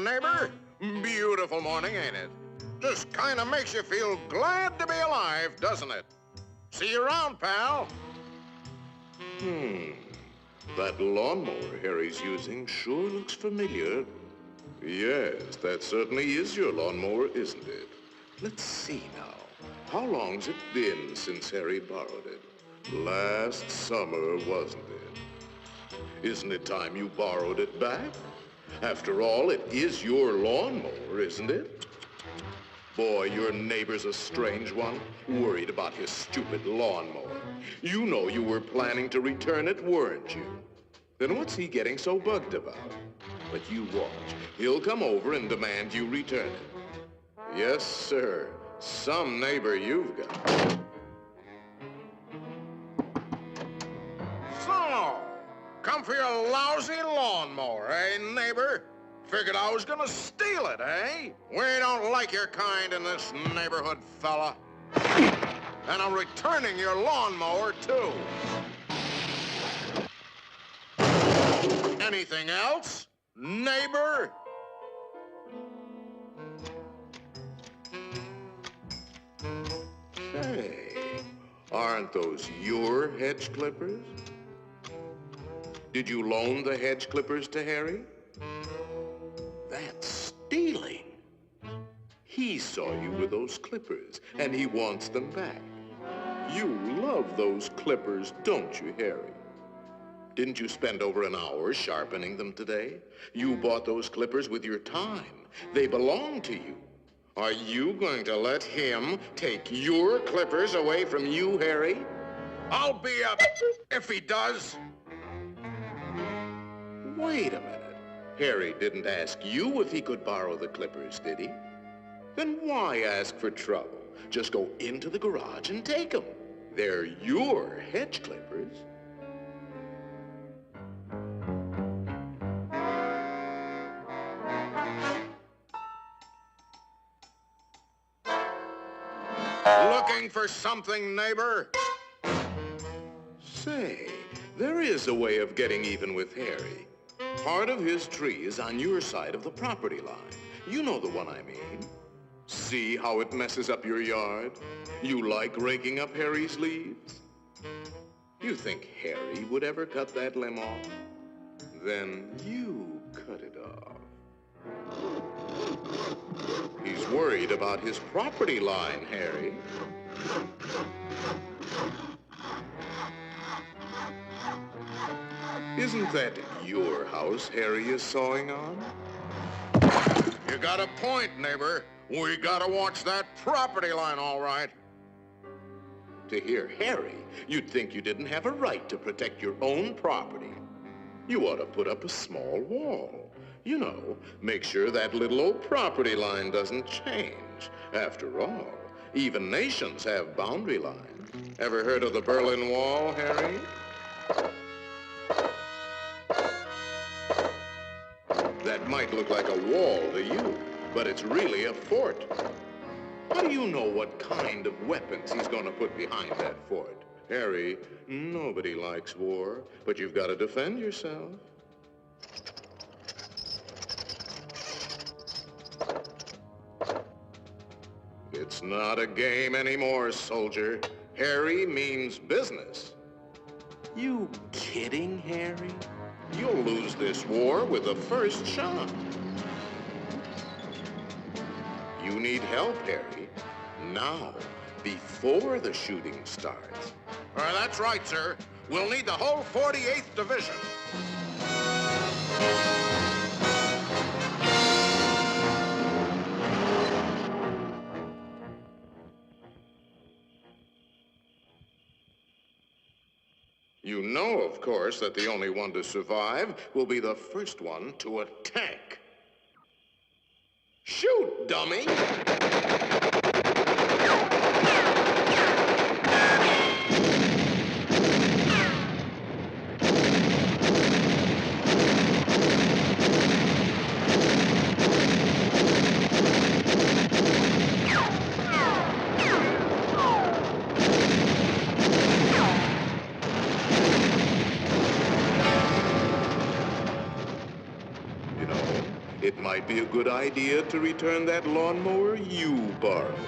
neighbor? Beautiful morning, ain't it? Just kind of makes you feel glad to be alive, doesn't it? See you around, pal. That lawnmower Harry's using sure looks familiar. Yes, that certainly is your lawnmower, isn't it? Let's see now. How long's it been since Harry borrowed it? Last summer, wasn't it? Isn't it time you borrowed it back? After all, it is your lawnmower, isn't it? Boy, your neighbor's a strange one, worried about his stupid lawnmower. You know you were planning to return it, weren't you? Then what's he getting so bugged about? But you watch. He'll come over and demand you return it. Yes, sir. Some neighbor you've got. So, come for your lousy lawnmower, eh, neighbor? Figured I was gonna steal it, eh? We don't like your kind in this neighborhood, fella. And I'm returning your lawnmower, too. Anything else, neighbor? Hey, aren't those your hedge clippers? Did you loan the hedge clippers to Harry? That's stealing. He saw you with those clippers, and he wants them back. You love those clippers, don't you, Harry? Didn't you spend over an hour sharpening them today? You bought those clippers with your time. They belong to you. Are you going to let him take your clippers away from you, Harry? I'll be up if he does. Wait a minute. Harry didn't ask you if he could borrow the clippers, did he? Then why ask for trouble? Just go into the garage and take them. They're your hedge clippers. Looking for something, neighbor? Say, there is a way of getting even with Harry. Part of his tree is on your side of the property line. You know the one I mean. See how it messes up your yard? You like raking up Harry's leaves? You think Harry would ever cut that limb off? Then you cut it off. He's worried about his property line, Harry. Isn't that your house Harry is sawing on? You got a point, neighbor. We gotta watch that property line, all right. To hear Harry, you'd think you didn't have a right to protect your own property. You ought to put up a small wall. You know, make sure that little old property line doesn't change. After all, even nations have boundary lines. Ever heard of the Berlin Wall, Harry? That might look like a wall to you, but it's really a fort. How do you know what kind of weapons he's going to put behind that fort? Harry, nobody likes war, but you've got to defend yourself. It's not a game anymore, soldier. Harry means business. You kidding, Harry? You'll lose this war with the first shot. You need help, Harry. Now, before the shooting starts. That's right, sir. We'll need the whole 48th Division. You know, of course, that the only one to survive will be the first one to attack. Shoot, dummy! might be a good idea to return that lawnmower you borrowed.